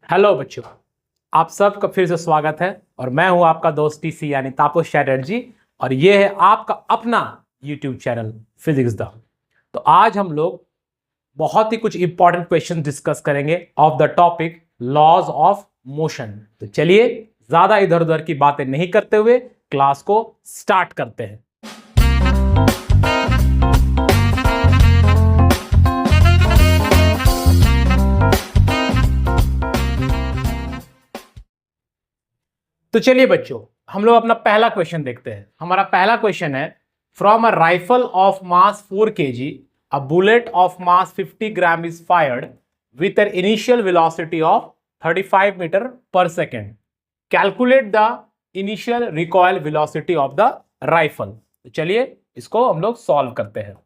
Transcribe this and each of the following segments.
Hello बच्चों, आप सबका फिर से स्वागत है। और मैं हूं आपका दोस्त टीसी यानी तापस चैटर्जी, और ये है आपका अपना यूट्यूब चैनल फिजिक्स द। तो आज हम लोग बहुत ही कुछ इंपॉर्टेंट क्वेश्चन डिस्कस करेंगे of the topic laws of motion. तो चलिए ज्यादा इधर उधर की बातें नहीं करते हुए क्लास को स्टार्ट करते हैं। तो चलिए बच्चों, हम लोग अपना पहला क्वेश्चन देखते हैं। हमारा पहला क्वेश्चन है, from a rifle of mass 4 kg a bullet of mass 50 gram is fired with an initial velocity of 35 metre per second. Calculate the initial recoil velocity of the rifle. तो चलिए इसको हम लोग सॉल्व करते हैं।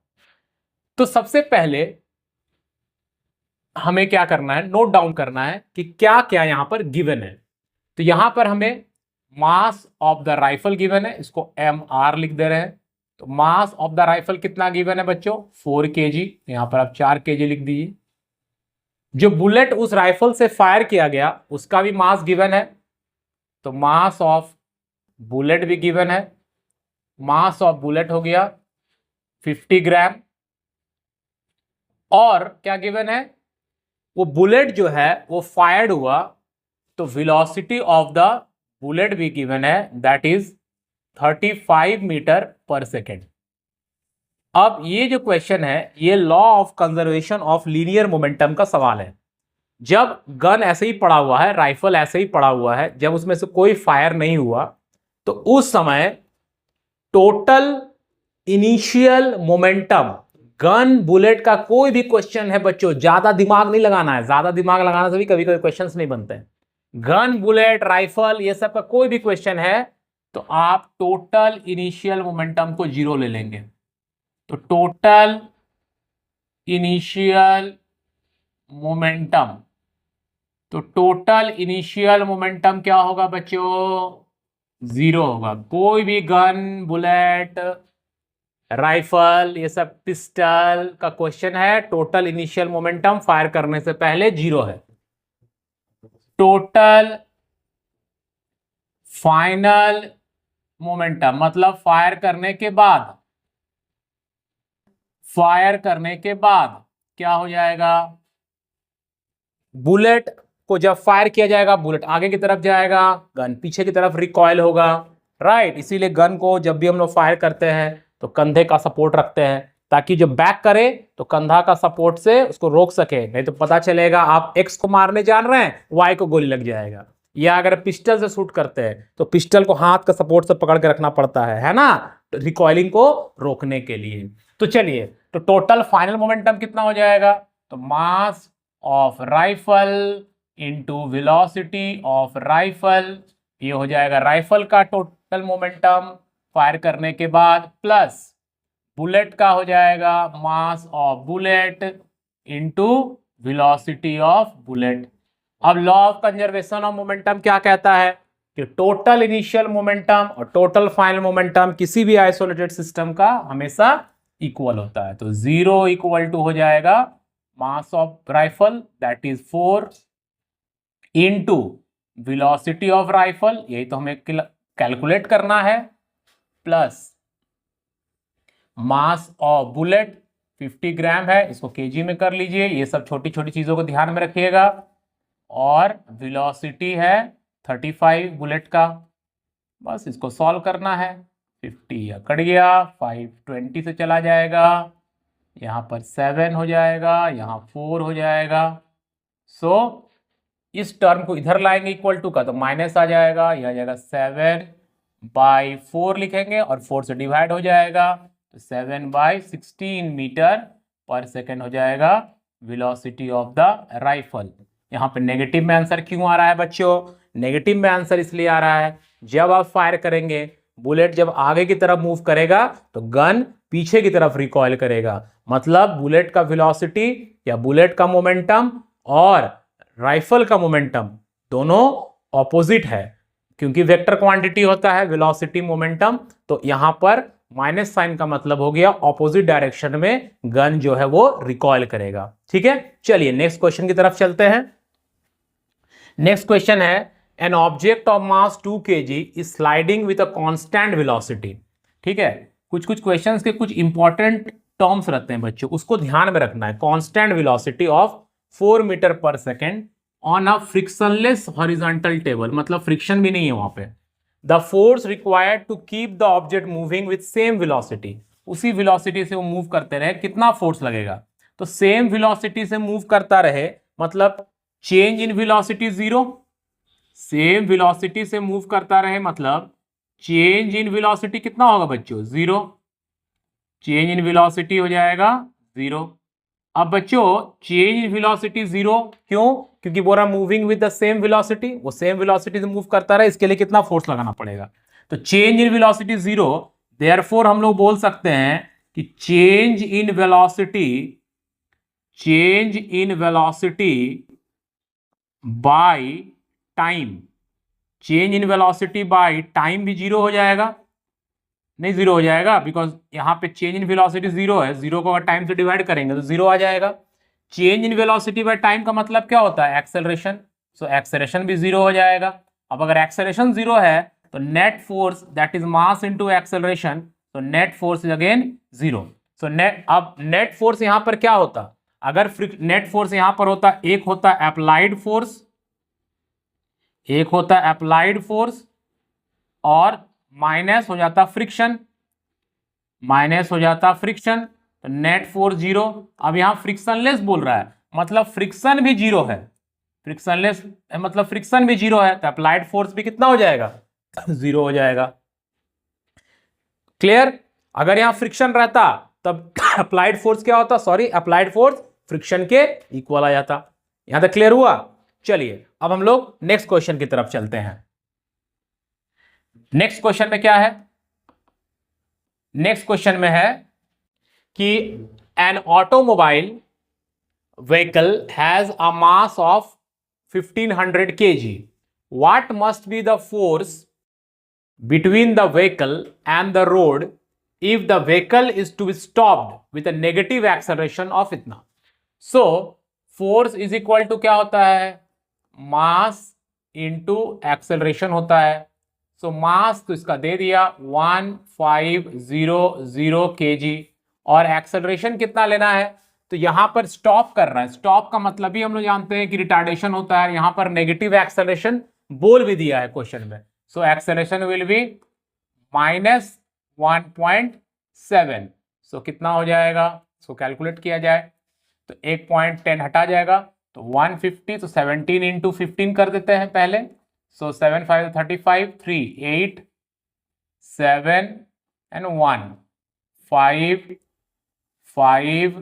तो सबसे पहले हमें क्या करना है, नोट डाउन करना है कि क्या क्या यहां पर गिवन है। तो यहां पर हमें mass of the rifle given है, इसको एम आर लिख दे रहे हैं। तो मास ऑफ द राइफल कितना गिवन है बच्चों, 4 kg। यहां पर आप 4 kg लिख दीजिए। जो बुलेट उस राइफल से फायर किया गया उसका भी मास गिवन है, तो मास ऑफ बुलेट भी गिवन है। मास ऑफ बुलेट हो गया 50 ग्राम। और क्या गिवन है, वो बुलेट जो है वो फायर्ड हुआ, तो वेलोसिटी ऑफ द बुलेट भी गिवन है, that is 35 metre per second. अब ये जो क्वेश्चन है ये law of conservation of linear momentum का सवाल है। जब गन ऐसे ही पड़ा हुआ है, राइफल ऐसे ही पड़ा हुआ है, जब उसमें से कोई फायर नहीं हुआ, तो उस समय total initial momentum, gun bullet का कोई भी क्वेश्चन है बच्चों, ज्यादा दिमाग नहीं लगाना है। ज्यादा दिमाग लगाने से भी कभी कभी क्वेश्चंस नहीं बनते हैं। गन बुलेट राइफल ये सब का कोई भी क्वेश्चन है तो आप टोटल इनिशियल मोमेंटम को 0 ले लेंगे। तो टोटल इनिशियल मोमेंटम, तो टोटल इनिशियल मोमेंटम क्या होगा बच्चों, 0 होगा। कोई भी गन बुलेट राइफल ये सब पिस्टल का क्वेश्चन है, टोटल इनिशियल मोमेंटम फायर करने से पहले 0 है। टोटल फाइनल मोमेंटम मतलब फायर करने के बाद क्या हो जाएगा, बुलेट को जब फायर किया जाएगा बुलेट आगे की तरफ जाएगा, गन पीछे की तरफ रिकॉइल होगा, राइट। इसीलिए गन को जब भी हम लोग फायर करते हैं तो कंधे का सपोर्ट रखते हैं, ताकि जब बैक करे तो कंधा का सपोर्ट से उसको रोक सके। नहीं तो पता चलेगा आप एक्स को मारने जान रहे हैं, वाई को गोली लग जाएगा। या अगर पिस्टल से शूट करते हैं तो पिस्टल को हाथ का सपोर्ट से पकड़ के रखना पड़ता है ना, रिकॉइलिंग को रोकने के लिए। तो चलिए, तो टोटल फाइनल मोमेंटम कितना हो जाएगा, तो mass of rifle into velocity of rifle, ये हो जाएगा राइफल का टोटल मोमेंटम फायर करने के बाद, प्लस बुलेट का हो जाएगा mass of bullet into velocity of bullet. अब law of conservation of momentum क्या कहता है कि टोटल इनिशियल मोमेंटम और टोटल फाइनल मोमेंटम किसी भी आइसोलेटेड सिस्टम का हमेशा इक्वल होता है। तो 0 इक्वल टू हो जाएगा mass of rifle that is 4 into velocity of rifle, यही तो हमें कैलकुलेट करना है, प्लस मास ऑफ बुलेट 50 ग्राम है, इसको केजी में कर लीजिए। ये सब छोटी छोटी चीजों को ध्यान में रखिएगा। और वेलोसिटी है 35 बुलेट का, बस इसको सॉल्व करना है। 50 कट गया, 5 20 से चला जाएगा, यहाँ पर 7 हो जाएगा, यहाँ 4 हो जाएगा। सो इस टर्म को इधर लाएंगे इक्वल टू का, तो माइनस आ जाएगा, यह आ जाएगा 7/4 लिखेंगे और 4 से डिवाइड हो जाएगा, तो 7/16 मीटर पर सेकेंड हो जाएगा वेलोसिटी ऑफ द राइफल। यहाँ पे नेगेटिव में आंसर क्यों आ रहा है बच्चों, नेगेटिव में आंसर इसलिए आ रहा है, जब आप फायर करेंगे बुलेट जब आगे की तरफ मूव करेगा तो गन पीछे की तरफ रिकॉइल करेगा। मतलब बुलेट का वेलोसिटी या बुलेट का मोमेंटम और राइफल का मोमेंटम दोनों ऑपोजिट है, क्योंकि वेक्टर क्वांटिटी होता है वेलोसिटी मोमेंटम। तो यहां पर माइनस साइन का मतलब हो गया ऑपोजिट डायरेक्शन में गन जो है वो रिकॉइल करेगा। ठीक है, चलिए नेक्स्ट क्वेश्चन की तरफ चलते हैं। नेक्स्ट क्वेश्चन है, an object of mass 2 kg is sliding with a constant velocity. ठीक है, कुछ कुछ क्वेश्चंस के कुछ इंपॉर्टेंट टर्म्स रहते हैं बच्चों, उसको ध्यान में रखना है। Constant velocity of 4 metre per second on a frictionless horizontal table, मतलब फ्रिक्शन भी नहीं है वहां पे। The force required to keep the object moving with same velocity, उसी वेलोसिटी से वो मूव करते रहे, कितना फोर्स लगेगा? तो सेम वेलोसिटी से मूव करता रहे, मतलब change in velocity zero. Same velocity से मूव करता रहे मतलब चेंज इन वेलोसिटी कितना होगा बच्चों? जीरो। चेंज इन वेलोसिटी हो जाएगा जीरो। अब बच्चों चेंज इन वेलोसिटी जीरो क्यों? क्योंकि बोल रहा moving with the same velocity, वो सेम वेलोसिटी से मूव करता रहे, इसके लिए कितना फोर्स लगाना पड़ेगा? तो change in velocity zero, therefore हम लोग बोल सकते हैं कि change in velocity by time, change in velocity by time भी जीरो हो जाएगा। नहीं जीरो हो जाएगा, बिकॉज यहां पे चेंज इन वेलोसिटी जीरो है, जीरो को अगर टाइम से डिवाइड करेंगे तो जीरो आ जाएगा। Change in velocity by time का मतलब क्या होता है? एक्सेलरेशन। सो एक्सेलरेशन भी जीरो हो जाएगा। अब अगर एक्सेलरेशन जीरो है तो net force that is mass into acceleration, तो net force is again zero. So net force यहां पर क्या होता? अगर नेट फोर्स यहां पर होता, एक होता अप्लाइड फोर्स, एक होता अप्लाइड फोर्स, और माइनस हो जाता फ्रिक्शन, माइनस हो जाता फ्रिक्शन, तो नेट फोर्स जीरो। अब यहां फ्रिक्शनलेस बोल रहा है, मतलब फ्रिक्शन भी जीरो है। फ्रिक्शनलेस मतलब फ्रिक्शन भी जीरो है, तो अप्लाइड फोर्स भी कितना हो जाएगा? जीरो हो जाएगा। क्लियर? अगर यहां फ्रिक्शन रहता तब अप्लाइड फोर्स क्या होता? सॉरी, अप्लाइड फोर्स फ्रिक्शन के इक्वल आ जाता। यहां तक क्लियर हुआ? चलिए अब हम लोग नेक्स्ट क्वेश्चन की तरफ चलते हैं। नेक्स्ट क्वेश्चन में क्या है? नेक्स्ट क्वेश्चन में है कि an automobile vehicle has a mass of 1500 kg, what must be the force between the vehicle and the road if the vehicle is to be stopped with a negative acceleration of इतना? so force is equal to क्या होता है? mass into acceleration होता है। so mass तो इसका दे दिया 1500 kg, और एक्सेलरेशन कितना लेना है? तो यहां पर स्टॉप कर रहा है, स्टॉप का मतलब ही हम लोग जानते हैं कि रिटार्डेशन होता है। यहां पर नेगेटिव एक्सेलरेशन बोल भी दिया है क्वेश्चन में। So acceleration will be -1.7। सो कितना हो जाएगा? सो कैलकुलेट किया जाए तो 1.10 हटा जाएगा, तो 150, तो 17 इंटू 15 कर देते हैं पहले। सो 7 5 35, 3 8 7 and 1 5 5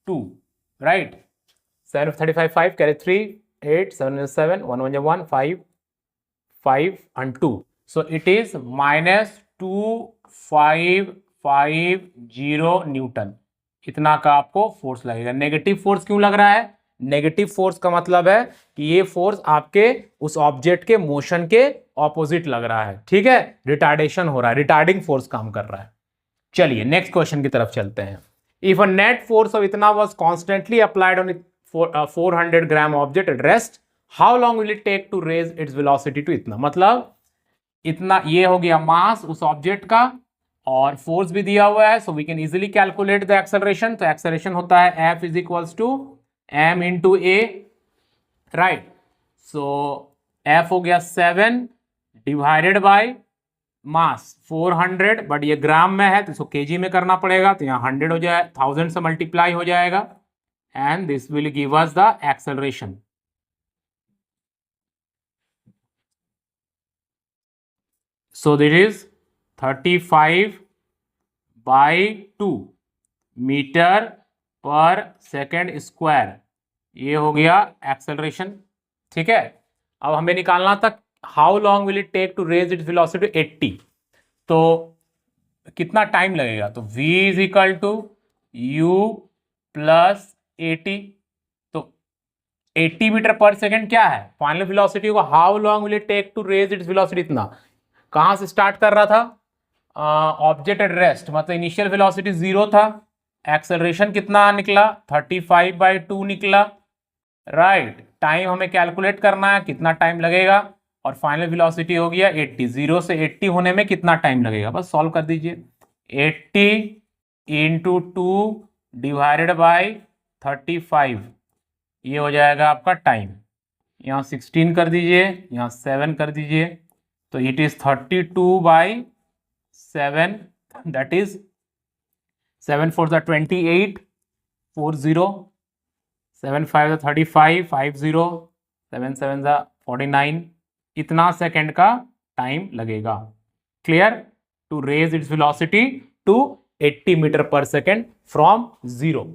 2, right? 7 35 5 carry 3 8 7 7 1 1 1 5 5 and 2, so it is -2550 Newton. इतना का आपको फोर्स लगेगा। नेगेटिव फोर्स क्यों लग रहा है? नेगेटिव फोर्स का मतलब है कि ये फोर्स आपके उस ऑब्जेक्ट के मोशन के ऑपोजिट लग रहा है। ठीक है, रिटार्डेशन हो रहा है, रिटार्डिंग फोर्स काम कर रहा है। चलिए नेक्स्ट क्वेश्चन की तरफ चलते हैं। If a net force of इतना was constantly applied on 400 gram object at rest, how long will it take to raise its velocity to इतना? मतलब इतना, ये हो गया मास उस ऑब्जेक्ट का, और फोर्स भी दिया हुआ है, so we can easily calculate the acceleration. तो एक्सेलरेशन होता है F is equals to m into a, right? So F हो गया 7 डिवाइडेड बाय मास 400, बट ये ग्राम में है तो इसको केजी में करना पड़ेगा, तो यहाँ 100 हो जाए, 1000 से मल्टीप्लाई हो जाएगा, and this will give us the acceleration. So this is 35/2 metre per second square, ये हो गया एक्सेलरेशन। ठीक है, अब हमें निकालना था how long will it take to raise its velocity 80, तो कितना टाइम लगेगा? तो v is equal to u plus 80, तो 80 मीटर पर सेकेंड क्या है फाइनल वेलोसिटी होगा। How long will it take to raise its velocity इतना, कहां से स्टार्ट कर रहा था? ऑब्जेक्ट एट रेस्ट, मतलब इनिशियल वेलोसिटी 0 था, एक्सेलरेशन कितना निकला? 35/2 निकला, राइट। टाइम हमें कैलकुलेट करना है, कितना टाइम लगेगा, और फाइनल वेलोसिटी हो गया 80। 0 से 80 होने में कितना टाइम लगेगा, बस सॉल्व कर दीजिए। 80 इंटू 2 डिवाइडेड बाई 35, ये हो जाएगा आपका टाइम। यहाँ 16 कर दीजिए, यहाँ 7 कर दीजिए, तो इट इज 32/7, दैट इज 7 4 28, 40, 7 5 35, 50, 7 7 49, इतना सेकेंड का टाइम लगेगा। Clear? To raise its velocity to 80 metre per second from 0।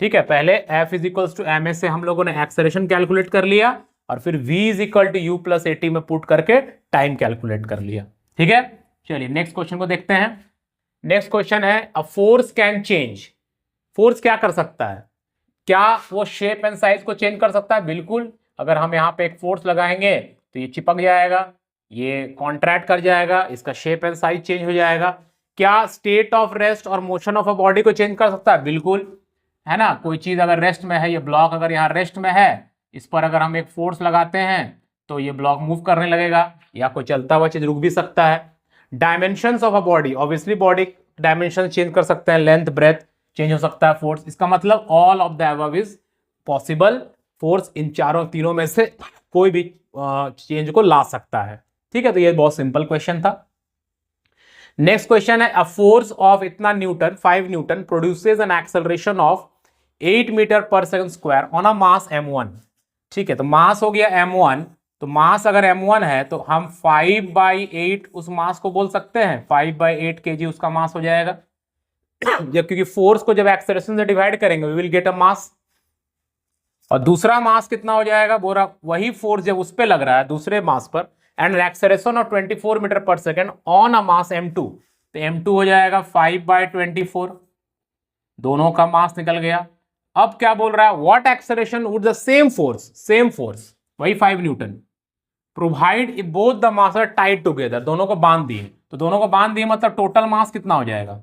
ठीक है, पहले F is equals to m a से हम लोगों ने एक्सेलरेशन कैलकुलेट कर लिया, और फिर V is equal to U plus 80 में पुट करके टाइम कैलकुलेट कर लिया। ठीक है, चलिए नेक्स्ट क्वेश्चन को देखते हैं। नेक्स्ट क्वेश्चन है, a force can change. Force क्या कर सकता है? क्या वो शेप एंड साइज को चेंज कर सकता है? बिल्कुल। अगर हम यहाँ पे एक फोर्स लगाएंगे तो ये चिपक जाएगा, ये कॉन्ट्रैक्ट कर जाएगा, इसका शेप एंड साइज चेंज हो जाएगा। क्या स्टेट ऑफ रेस्ट और मोशन ऑफ अ बॉडी को चेंज कर सकता है? बिल्कुल, है ना। कोई चीज अगर रेस्ट में है, ये ब्लॉक अगर यहाँ रेस्ट में है, इस पर अगर हम एक फोर्स लगाते हैं तो ये ब्लॉक मूव करने लगेगा, या कोई चलता हुआ चीज रुक भी सकता है। Dimensions of a body, obviously body dimension change कर सकते हैं, लेंथ ब्रेथ चेंज हो सकता है फोर्स। इसका मतलब all of the above is possible. Force in तीनों में से कोई भी चेंज को ला सकता है। ठीक है, तो ये बहुत सिंपल क्वेश्चन था। नेक्स्ट क्वेश्चन है, अ फोर्स ऑफ इतना newton 5 newton produces an acceleration of 8 metre per second square on a mass m1। ठीक है, तो मास हो गया m1, तो मास अगर m1 है तो हम 5/8 उस मास को बोल सकते हैं, 5/8 kg उसका मास हो जाएगा। जब क्योंकि फोर्स को जब एक्सेलरेशन से डिवाइड करेंगे वी विल गेट अ मास, और दूसरा मास कितना हो जाएगा, बोरा वही फोर्स जब उस पे लग रहा है दूसरे मास पर, and acceleration of 24 metre per second on a mass m2, तो m2 हो जाएगा 5/24, दोनों का मास निकल गया। अब क्या बोल रहा है, what acceleration would the same force वही 5 newton provide if both the mass are tied together, दोनों को बांध दिए, तो दोनों को बांध दिए मतलब टोटल मास कितना हो जाएगा,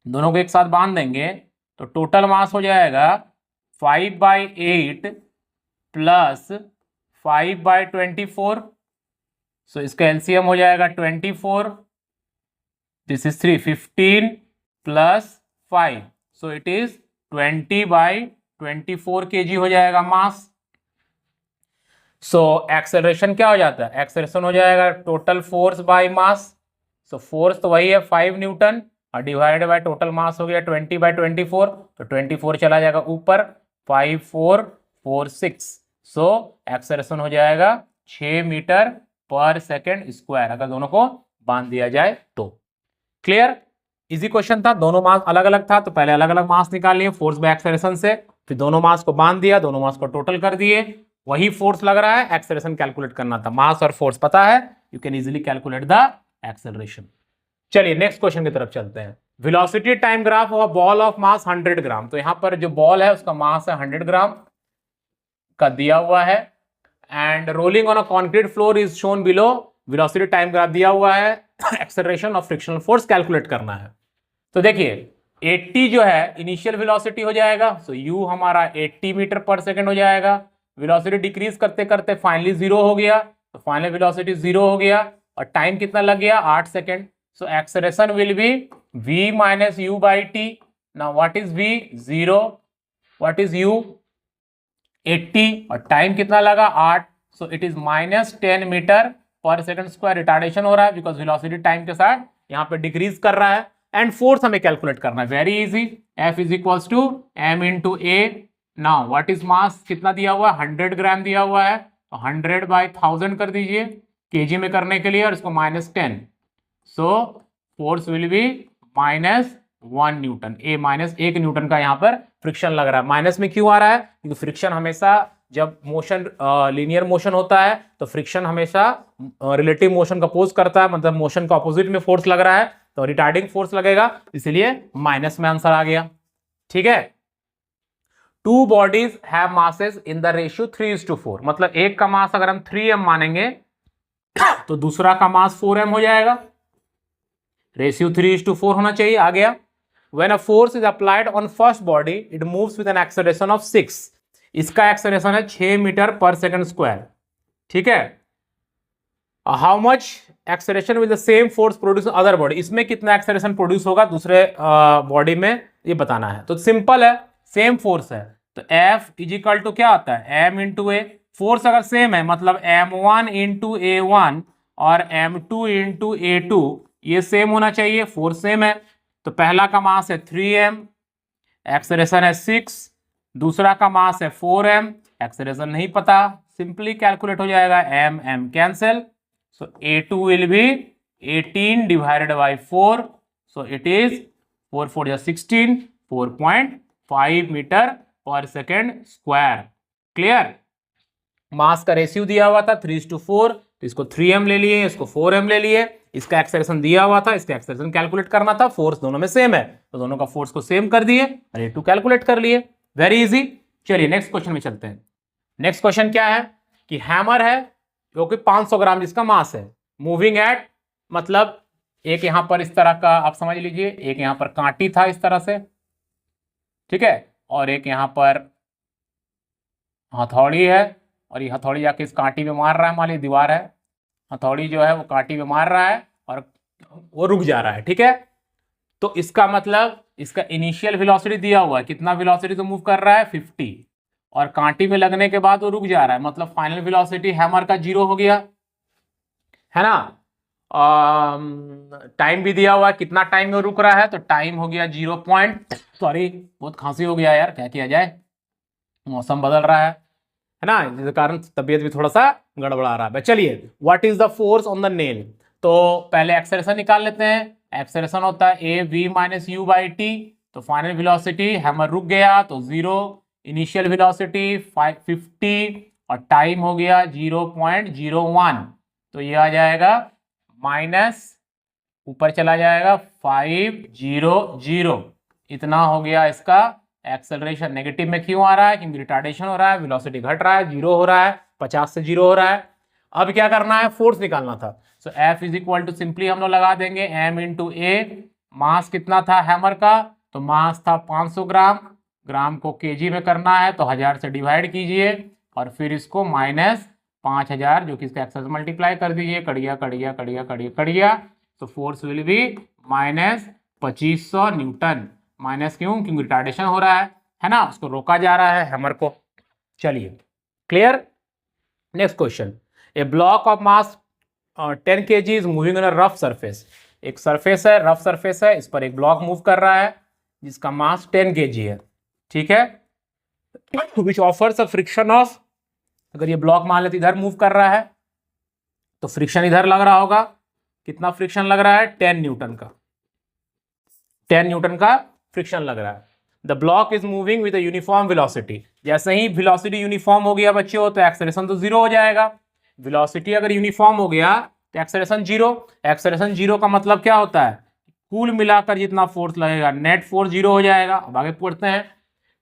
दोनों को एक साथ बांध देंगे तो टोटल मास हो जाएगा 5/8 प्लस 5/24, सो इसका एलसीएम हो जाएगा 24, this is 3, 15 plus 5, so it is 20/24 kg हो जाएगा मास। सो एक्सेलरेशन क्या हो जाता है, एक्सेलरेशन हो जाएगा total force by mass, so force तो वही है 5 न्यूटन और डिवाइडेड बाय टोटल मास हो गया 20/24, तो 24 चला जाएगा ऊपर, 5446, सो एक्सेलरेशन हो जाएगा 6 मीटर पर सेकेंड स्क्वायर अगर दोनों को बांध दिया जाए तो। क्लियर? इजी क्वेश्चन था, दोनों मास अलग अलग था, तो पहले अलग अलग मास निकाल लिए फोर्स बाय एक्सेलरेशन से, फिर दोनों मास को बांध दिया, दोनों मास को टोटल कर दिए, वही फोर्स लग रहा है, एक्सेलरेशन कैलकुलेट करना था, मास और फोर्स पता है, you can easily calculate the acceleration. चलिए नेक्स्ट क्वेश्चन की तरफ चलते हैं। Velocity time graph of ball of mass 100 ग्राम, तो यहां पर जो बॉल है उसका मास है 100 ग्राम का दिया हुआ है, and rolling on a concrete floor is shown below, velocity time graph दिया हुआ है, acceleration of frictional force calculate करना है। तो देखिए 80 जो है इनिशियल वेलोसिटी हो जाएगा, सो u हमारा 80 मीटर पर सेकेंड हो जाएगा, वेलोसिटी डिक्रीज करते करते फाइनली 0 हो गया, तो फाइनल वेलोसिटी 0 हो गया, और टाइम कितना लग गया 8 second, so acceleration will be v minus u by T. Now what is v, 0, what is u, 80, और टाइम कितना लगा 8, so it is -10 metre per second square. Retardation हो रहा है बिकॉज वेलोसिटी टाइम के साथ यहाँ पे डिक्रीज कर रहा है, एंड फोर्स हमें कैलकुलेट करना है, very easy, F is equals to m into a. Now what is mass, कितना दिया हुआ है 100 ग्राम दिया हुआ है, तो 100/1000 कर दीजिए केजी में करने के लिए, और इसको -10, so force will be -1 Newton, -1 Newton का यहाँ पर फ्रिक्शन लग रहा है। माइनस में क्यों आ रहा है, क्योंकि फ्रिक्शन हमेशा जब मोशन लीनियर मोशन होता है तो फ्रिक्शन हमेशा रिलेटिव मोशन का अपोज करता है, मतलब मोशन का अपोजिट में फोर्स लग रहा है तो रिटार्डिंग फोर्स लगेगा, इसलिए माइनस में आंसर आ गया। ठीक है, two bodies have masses in the ratio 3:4, मतलब एक का मास अगर हम 3m मानेंगे तो दूसरा का मास 4m हो जाएगा, रेशियो 3:4 होना चाहिए। आ गया, when a force is applied on first body it moves with an acceleration of 6, इसका एक्सेलरेशन है 6 मीटर पर सेकंड स्क्वायर, ठीक है। How much acceleration with the same force produce other body, इसमें कितना एक्सेलरेशन प्रोड्यूस होगा दूसरे body में, ये बताना है। तो सिंपल है, सेम फोर्स है तो F इज इक्वल टू क्या होता है m इंटू ए, फोर्स अगर सेम है मतलब m1 इंटू A1 और m2 इंटू A2 ये सेम होना चाहिए, फोर्स सेम है। तो पहला का मास है 3m, एक्सेलरेशन है 6, दूसरा का मास है 4m, एक्सेलरेशन नहीं पता, सिंपली कैलकुलेट हो जाएगा, m cancel, so A2 will be 18 divided by 4, so it is 4 4 is 16, 4.5 metre per second square. Clear. मास का रेशियो दिया हुआ था 3:4, तो इसको 3m ले लिए, इसको 4m ले लिए, इसका एक्सेलरेशन दिया हुआ था, इसका एक्सेलरेशन कैलकुलेट करना था, फोर्स दोनों में सेम है तो दोनों का फोर्स को सेम कर दिए और A2 कैलकुलेट कर लिए, वेरी इजी। चलिए नेक्स्ट क्वेश्चन में चलते हैं। नेक्स्ट क्वेश्चन क्या है कि हैमर है जो कि 500 ग्राम जिसका मास है, मूविंग एट, मतलब एक यहां पर इस तरह का आप समझ लीजिए, एक यहां पर कांटी था इस तरह से, ठीक है, और एक यहां पर हथौड़ी है और ये हथौड़ी जाके इस कांटी में मार रहा है, मान लीजिए दीवार है, हथौड़ी जो है वो कांटी में मार रहा है और वो रुक जा रहा है, ठीक है। तो इसका मतलब इसका इनिशियल वेलोसिटी दिया हुआ है, कितना वेलोसिटी तो मूव कर रहा है 50, और कांटी में लगने के बाद वो रुक जा रहा है, मतलब फाइनल वेलोसिटी हैमर का 0 हो गया, है ना। टाइम भी दिया हुआ है, कितना टाइम में रुक रहा है, तो टाइम हो गया 0 सॉरी बहुत खांसी हो गया यार, क्या किया जाए, मौसम बदल रहा है ना, जिसके कारण तबीयत भी थोड़ा सा गड़बड़ा रहा है। चलिए, what is the force on the nail, तो पहले एक्सेलरेशन निकाल लेते हैं। एक्सेलरेशन होता है AV minus U by T, तो फाइनल वेलोसिटी हैमर रुक गया तो 0, इनिशियल वेलोसिटी 50 और टाइम हो गया 0.01, तो ये आ जाएगा माइनस ऊपर चला जाएगा 500, इतना हो गया इसका एक्सेलरेशन। नेगेटिव में क्यों आ रहा है, क्योंकि रिटार्डेशन हो रहा है, वेलोसिटी घट रहा है, 0 हो रहा है, 50 से 0 हो रहा है। अब क्या करना है, फोर्स निकालना था, so F is equal to simply हम लोग लगा देंगे m इंटू ए, मास कितना था हैमर का, तो मास था 500 ग्राम, ग्राम को केजी में करना है तो 1000 से डिवाइड कीजिए और फिर इसको माइनस 5000 जो कि इसका एक्सेस मल्टीप्लाई कर दीजिए, कड़िया कड़िया कड़िया कड़िया कड़िया, तो force will be minus 2500 Newton. Minus क्यों, क्योंकि रिटार्डेशन हो रहा है ना, उसको रोका जा रहा है हैमर को। चलिए clear. Next question, A block of mass 10 kg is moving on a rough surface, एक सरफेस है, रफ सरफेस है, इस पर एक ब्लॉक मूव कर रहा है जिसका मास 10 kg है, ठीक है, which offers a friction of, अगर ये ब्लॉक मान लेते इधर मूव कर रहा है तो फ्रिक्शन इधर लग रहा होगा, कितना फ्रिक्शन लग रहा है 10 न्यूटन का, 10 न्यूटन का फ्रिक्शन लग रहा है। The block is moving with uniform velocity, जैसे ही वेलोसिटी यूनिफॉर्म हो गया बच्चों तो एक्सेलरेशन तो 0 हो जाएगा, वेलोसिटी अगर यूनिफॉर्म हो गया तो एक्सेलरेशन 0, एक्सेलरेशन 0 का मतलब क्या होता है, कुल मिलाकर जितना फोर्स लगेगा नेट फोर्स 0 हो जाएगा। अब आगे पढ़ते हैं,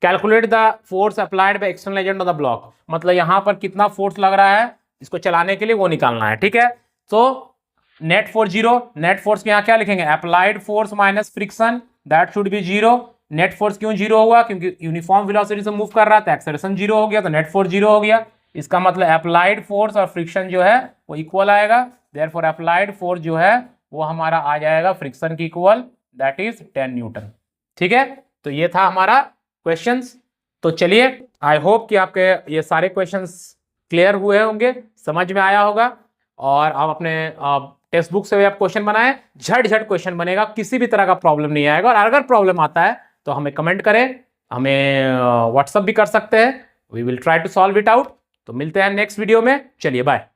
calculate the force applied by external agent on the block, मतलब यहाँ पर कितना फोर्स लग रहा है इसको चलाने के लिए वो निकालना है, ठीक है। तो नेट फोर्स 0, नेट फोर्स के यहाँ क्या लिखेंगे, applied force minus friction, that should be 0। Net force क्यों 0 हुआ, क्योंकि यूनिफॉर्म वेलोसिटी से मूव कर रहा था, एक्सेलरेशन 0 हो गया तो नेट फोर्स 0 हो गया, इसका मतलब अप्लाइड फोर्स और फ्रिक्शन जो है वो इक्वल आएगा, देयरफॉर अप्लाइड फोर्स जो है वो हमारा आ जाएगा फ्रिक्शन की इक्वल, दैट इज 10 न्यूटन, ठीक है। तो ये था हमारा क्वेश्चंस। तो चलिए, आई होप कि आपके ये सारे क्वेश्चंस क्लियर हुए होंगे, समझ में आया होगा, और आप अपने टेक्स्ट बुक से भी आप क्वेश्चन बनाएं, झट झट क्वेश्चन बनेगा, किसी भी तरह का प्रॉब्लम नहीं आएगा। और अगर प्रॉब्लम आता है तो हमें कमेंट करें, हमें व्हाट्सअप भी कर सकते हैं, we will try to solve it out. तो मिलते हैं नेक्स्ट वीडियो में, चलिए बाय।